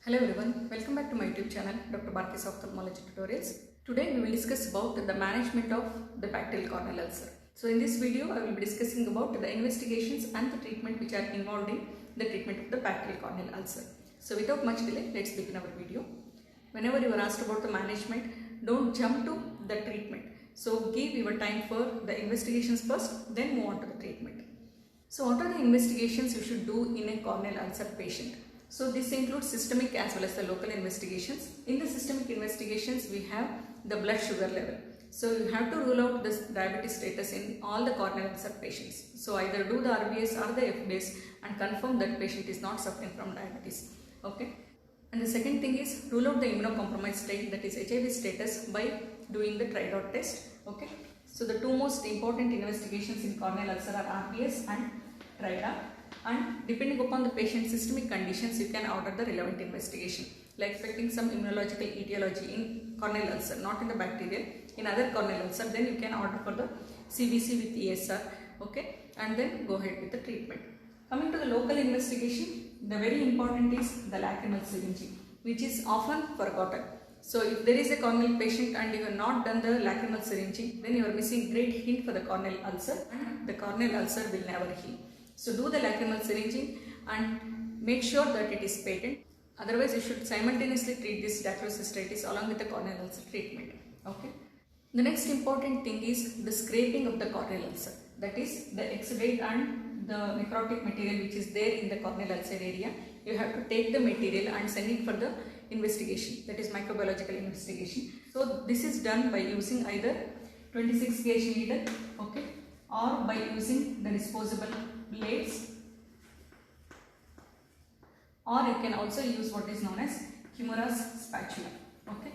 Hello everyone, welcome back to my YouTube channel Dr. Barkis Ophthalmology Tutorials. Today we will discuss about the management of the bacterial corneal ulcer. So in this video I will be discussing about the investigations and the treatment which are involved in the treatment of the bacterial corneal ulcer. So without much delay, let's begin our video. Whenever you are asked about the management, don't jump to the treatment. So give your time for the investigations first, then move on to the treatment. So what are the investigations you should do in a corneal ulcer patient? So this includes systemic as well as the local investigations. In the systemic investigations, we have the blood sugar level. So you have to rule out this diabetes status in all the corneal ulcer patients. So either do the RBS or the FBS and confirm that patient is not suffering from diabetes. Okay. And the second thing is rule out the immunocompromised state, that is HIV status, by doing the TRIDOT test. Okay. So the two most important investigations in corneal ulcer are RBS and TRIDOT. And depending upon the patient's systemic conditions, you can order the relevant investigation, like expecting some immunological etiology in corneal ulcer, not in the bacterial, in other corneal ulcer, then you can order for the CBC with ESR, okay, and then go ahead with the treatment. Coming to the local investigation, the very important is the lacrimal syringing, which is often forgotten. So if there is a corneal patient and you have not done the lacrimal syringing, then you are missing great hint for the corneal ulcer, and the corneal ulcer will never heal. So do the lacrimal syringing and make sure that it is patent. Otherwise, you should simultaneously treat this dacryocystitis along with the corneal ulcer treatment. Okay. The next important thing is the scraping of the corneal ulcer. That is the exudate and the necrotic material which is there in the corneal ulcer area. You have to take the material and send it for the investigation. That is microbiological investigation. So this is done by using either 26 gauge needle, okay, or by using the disposable blades, or you can also use what is known as Kimura's spatula. Okay.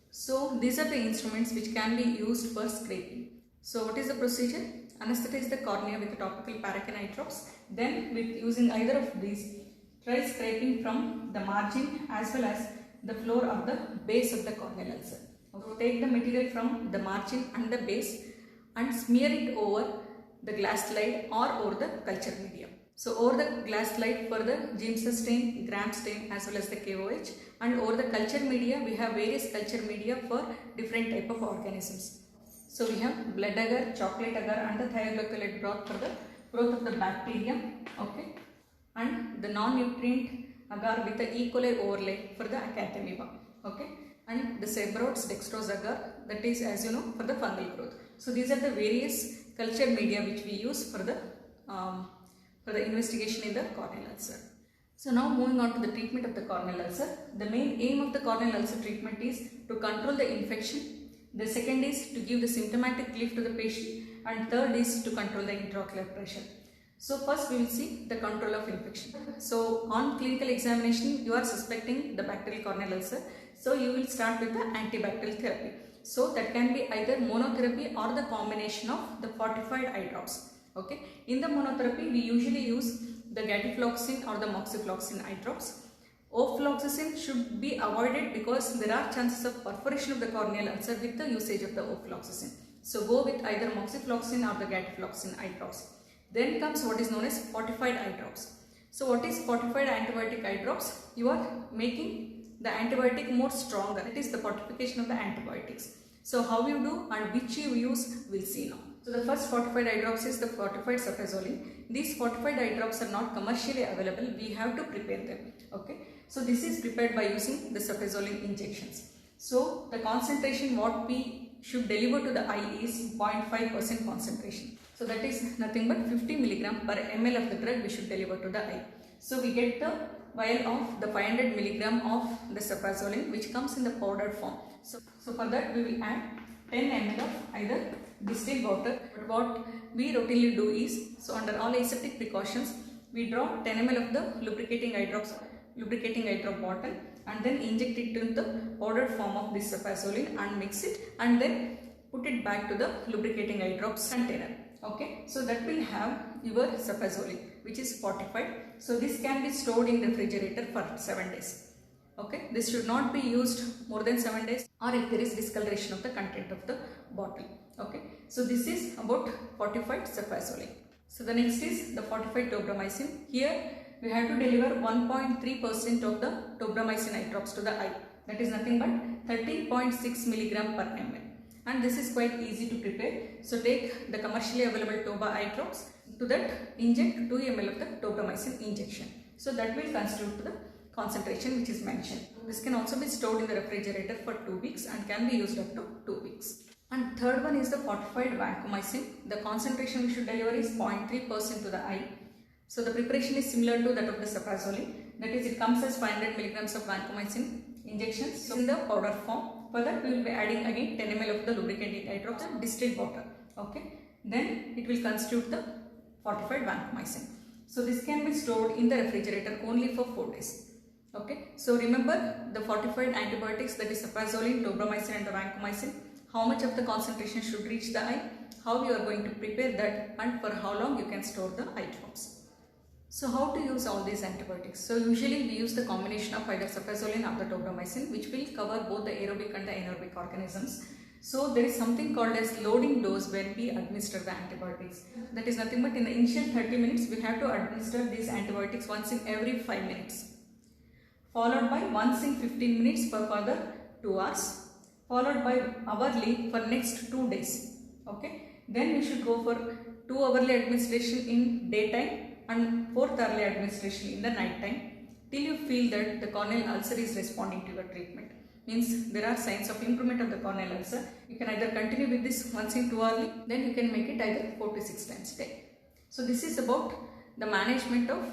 So these are the instruments which can be used for scraping. So what is the procedure? Anesthetize the cornea with the topical paracaine eye drops. Then with using either of these, try scraping from the margin as well as the floor of the base of the corneal ulcer. So take the material from the margin and the base and smear it over the glass slide or over the culture medium. So over the glass slide for the Giemsa stain, Gram stain as well as the KOH, and over the culture media we have various culture media for different type of organisms. So we have blood agar, chocolate agar and the thioglycolate broth for the growth of the bacteria, okay, and the non-nutrient agar with the E. coli overlay for the acanthamoeba, okay, and the Sebrots dextrose agar, that is, as you know, for the fungal growth. So these are the various culture media which we use for the investigation in the corneal ulcer. So now moving on to the treatment of the corneal ulcer. The main aim of the corneal ulcer treatment is to control the infection. The second is to give the symptomatic relief to the patient, and third is to control the intraocular pressure. So first we will see the control of infection. So on clinical examination you are suspecting the bacterial corneal ulcer. So you will start with the antibacterial therapy. So that can be either monotherapy or the combination of the fortified eye drops. Okay. In the monotherapy we usually use the gatifloxacin or the moxifloxacin eye drops. Ofloxacin should be avoided because there are chances of perforation of the corneal ulcer with the usage of the ofloxacin. So go with either moxifloxacin or the gatifloxacin eye drops. Then comes what is known as fortified eye drops. So what is fortified antibiotic eye drops? You are making the antibiotic more stronger. It is the fortification of the antibiotics. So how you do and which you use, we'll see now. So the first fortified eye drops is the fortified cefazolin. These fortified eye drops are not commercially available. We have to prepare them. Okay. So this is prepared by using the cefazolin injections. So the concentration what we should deliver to the eye is 0.5% concentration. So that is nothing but 50 mg per ml of the drug we should deliver to the eye. So we get the vial of the 500 mg of the cefazolin which comes in the powdered form. So for that we will add 10 ml of either distilled water. But what we routinely do is, so under all aseptic precautions, we draw 10 ml of the lubricating eye drop bottle and then inject it into the powdered form of this cefazolin and mix it and then put it back to the lubricating eye drops container. Okay, so that will have your cefazolin which is fortified. So this can be stored in refrigerator for 7 days. Okay, this should not be used more than 7 days or if there is discoloration of the content of the bottle. Okay, so this is about fortified cefazolin. So the next is the fortified tobramycin. Here we have to deliver 1.3% of the tobramycin eye drops to the eye. That is nothing but 13.6 milligram per ml. And this is quite easy to prepare. So take the commercially available Toba eye drops. To that inject 2 ml of the tobramycin injection. So that will constitute the concentration which is mentioned. This can also be stored in the refrigerator for 2 weeks and can be used up to 2 weeks. And third one is the fortified vancomycin. The concentration we should deliver is 0.3% to the eye. So the preparation is similar to that of the cefazolin. That is, it comes as 500 milligrams of vancomycin injections in the powder form. For that we will be adding again 10 ml of the lubricating eye drops and distilled water. Okay. Then it will constitute the fortified vancomycin. So this can be stored in the refrigerator only for 4 days. Okay. So remember the fortified antibiotics, that is cefazolin, tobramycin and the vancomycin. How much of the concentration should reach the eye, how you are going to prepare that, and for how long you can store the eye drops. So how to use all these antibiotics? So usually we use the combination of either cefazolin or the tobramycin, which will cover both the aerobic and the anaerobic organisms. So there is something called as loading dose when we administer the antibiotics. That is nothing but in the initial 30 minutes we have to administer these antibiotics once in every 5 minutes, followed by once in 15 minutes for further 2 hours, followed by hourly for next 2 days. Okay. Then we should go for 2 hourly administration in daytime and 4th hourly administration in the night time till you feel that the corneal ulcer is responding to your treatment. Means there are signs of improvement of the corneal ulcer. You can either continue with this once in 2 hourly, then you can make it either 4 to 6 times a day. So this is about the management of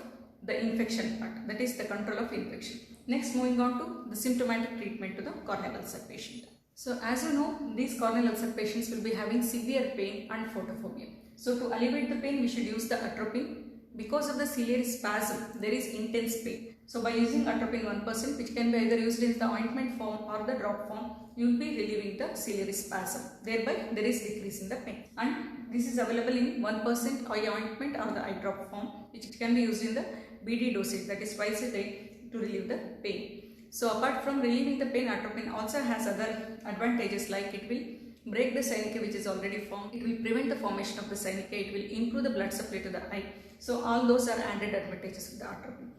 the infection part, that is the control of infection. Next, moving on to the symptomatic treatment to the corneal ulcer patient. So as you know, these corneal ulcer patients will be having severe pain and photophobia. So to alleviate the pain, we should use the atropine. Because of the ciliary spasm, there is intense pain. So by using atropine 1%, which can be either used in the ointment form or the drop form, you will be relieving the ciliary spasm. Thereby, there is decrease in the pain. And this is available in 1% eye ointment or the eye drop form, which can be used in the BD dosage, that is twice a day, to relieve the pain. So apart from relieving the pain, atropine also has other advantages, like it will break the synechiae which is already formed, it will prevent the formation of the synechiae, it will improve the blood supply to the eye. So all those are added advantages of the atropine.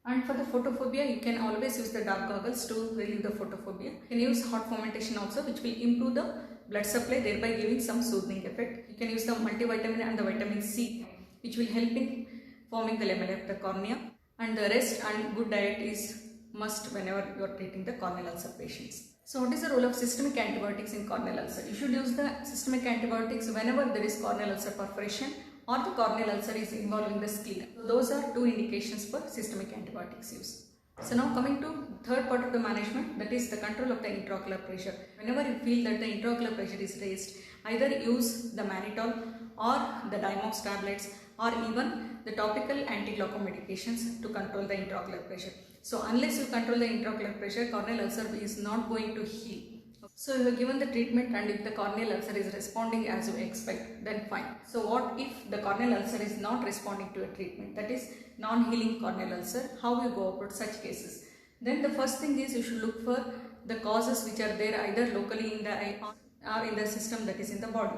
And for the photophobia, you can always use the dark goggles to relieve the photophobia. You can use hot fomentation also, which will improve the blood supply, thereby giving some soothing effect. You can use the multivitamin and the vitamin C, which will help in forming the lamellae of the cornea. And the rest and good diet is must whenever you are treating the corneal ulcer patients. So what is the role of systemic antibiotics in corneal ulcer? You should use the systemic antibiotics whenever there is corneal ulcer perforation or the corneal ulcer is involving the sclera. So those are 2 indications for systemic antibiotics use. So now coming to third part of the management, that is the control of the intraocular pressure. Whenever you feel that the intraocular pressure is raised, either use the mannitol or the Dimox tablets or even the topical anti-glaucoma medications to control the intraocular pressure. So unless you control the intraocular pressure, corneal ulcer is not going to heal. So you have given the treatment, and if the corneal ulcer is responding as you expect, then fine. So what if the corneal ulcer is not responding to a treatment, that is non-healing corneal ulcer? How you go about such cases? Then the first thing is you should look for the causes which are there either locally in the eye or in the system, that is in the body.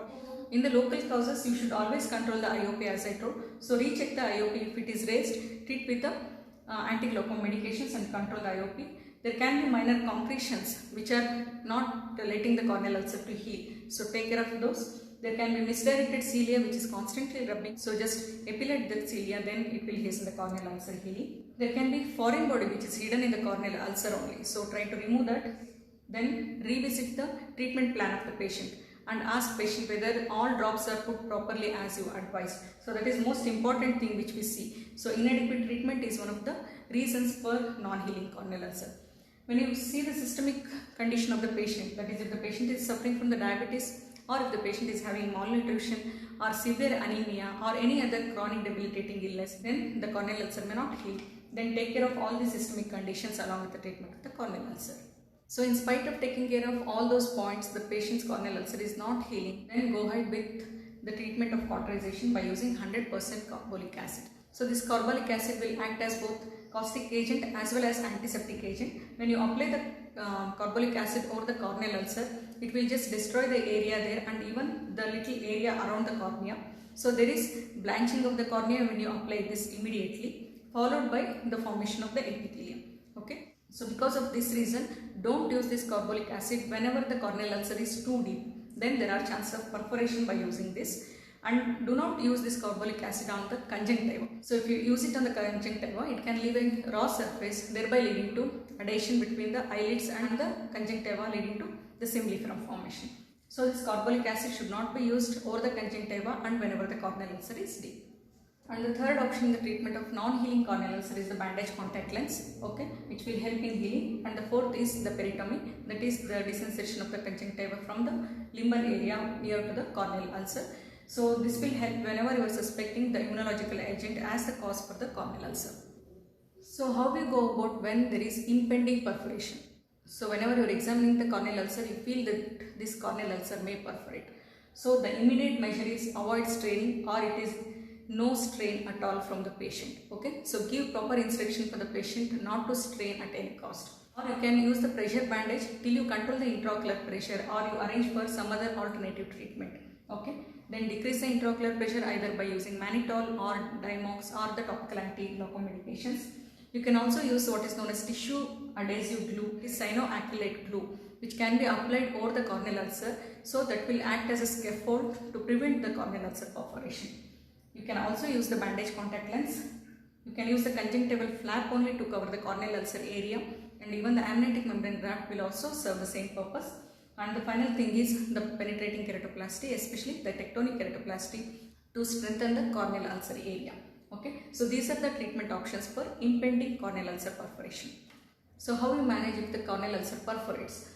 In the local causes, you should always control the IOP as I told. So recheck the IOP. If it is raised, treat with the anti-glaucoma medications and control the IOP. There can be minor concretions which are not letting the corneal ulcer to heal. So take care of those. There can be misdirected cilia which is constantly rubbing. So just epilate the cilia, then it will hasten the corneal ulcer healing. There can be foreign body which is hidden in the corneal ulcer only. So try to remove that. Then revisit the treatment plan of the patient and ask patient whether all drops are put properly as you advised. So that is most important thing which we see. So inadequate treatment is one of the reasons for non-healing corneal ulcer. When you see the systemic condition of the patient, that is if the patient is suffering from the diabetes, or if the patient is having malnutrition or severe anemia or any other chronic debilitating illness, then the corneal ulcer may not heal. Then take care of all the systemic conditions along with the treatment of the corneal ulcer. So in spite of taking care of all those points, the patient's corneal ulcer is not healing, then go ahead with the treatment of cauterization by using 100% carbolic acid. So this carbolic acid will act as both caustic agent as well as antiseptic agent. When you apply the carbolic acid over the corneal ulcer, it will just destroy the area there and even the little area around the cornea. So there is blanching of the cornea when you apply this immediately, followed by the formation of the epithelium. Okay. So because of this reason, don't use this carbolic acid whenever the corneal ulcer is too deep. Then there are chances of perforation by using this. And do not use this carbolic acid on the conjunctiva. So if you use it on the conjunctiva, it can leave a raw surface, thereby leading to adhesion between the eyelids and the conjunctiva, leading to the seminiferum formation. So this carbolic acid should not be used over the conjunctiva and whenever the corneal ulcer is deep. And the third option in the treatment of non-healing corneal ulcer is the bandage contact lens, okay, which will help in healing. And the fourth is the peritomy, that is the desensitization of the conjunctiva from the limbal area near to the corneal ulcer. So this will help whenever you are suspecting the immunological agent as the cause for the corneal ulcer. So how we go about when there is impending perforation? So whenever you are examining the corneal ulcer, you feel that this corneal ulcer may perforate. So the immediate measure is avoid straining, or it is no strain at all from the patient. Okay, so give proper instruction for the patient not to strain at any cost. Or you can use the pressure bandage till you control the intraocular pressure, or you arrange for some other alternative treatment. Okay, then decrease the intraocular pressure either by using mannitol or Dimox or the topical anti-glaucoma medications. You can also use what is known as tissue adhesive glue, cyanoacrylate glue, which can be applied over the corneal ulcer, so that will act as a scaffold to prevent the corneal ulcer perforation. You can also use the bandage contact lens. You can use the conjunctival flap only to cover the corneal ulcer area, and even the amniotic membrane graft will also serve the same purpose. And the final thing is the penetrating keratoplasty, especially the tectonic keratoplasty, to strengthen the corneal ulcer area. Okay, so these are the treatment options for impending corneal ulcer perforation. So how you manage if the corneal ulcer perforates?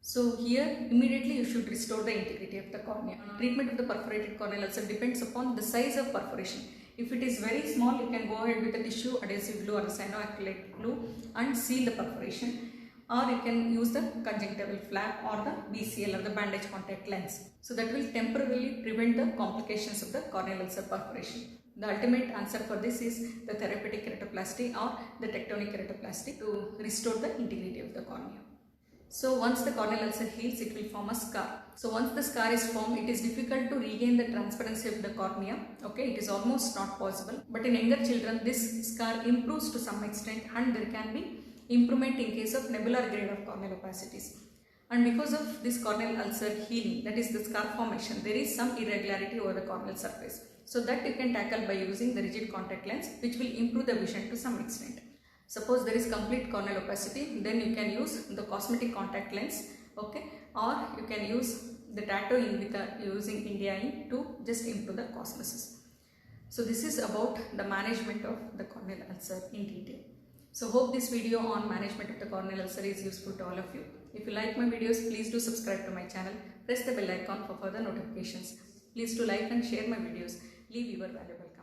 So here immediately you should restore the integrity of the cornea. Treatment of the perforated corneal ulcer depends upon the size of perforation. If it is very small, you can go ahead with the tissue adhesive glue or the cyanoacrylate glue and seal the perforation. Or you can use the conjunctival flap or the BCL or the bandage contact lens. So that will temporarily prevent the complications of the corneal ulcer perforation. The ultimate answer for this is the therapeutic keratoplasty or the tectonic keratoplasty to restore the integrity of the cornea. So once the corneal ulcer heals, it will form a scar. So once the scar is formed, it is difficult to regain the transparency of the cornea. Okay, it is almost not possible. But in younger children, this scar improves to some extent, and there can be improvement in case of nebular grade of corneal opacities. And because of this corneal ulcer healing, that is the scar formation, there is some irregularity over the corneal surface. So that you can tackle by using the rigid contact lens, which will improve the vision to some extent. Suppose there is complete corneal opacity, then you can use the cosmetic contact lens, okay, or you can use the tattooing with using India Ink to just improve the cosmesis. So this is about the management of the corneal ulcer in detail. So hope this video on management of the corneal ulcer is useful to all of you. If you like my videos, please do subscribe to my channel. Press the bell icon for further notifications. Please do like and share my videos. Leave your valuable comments.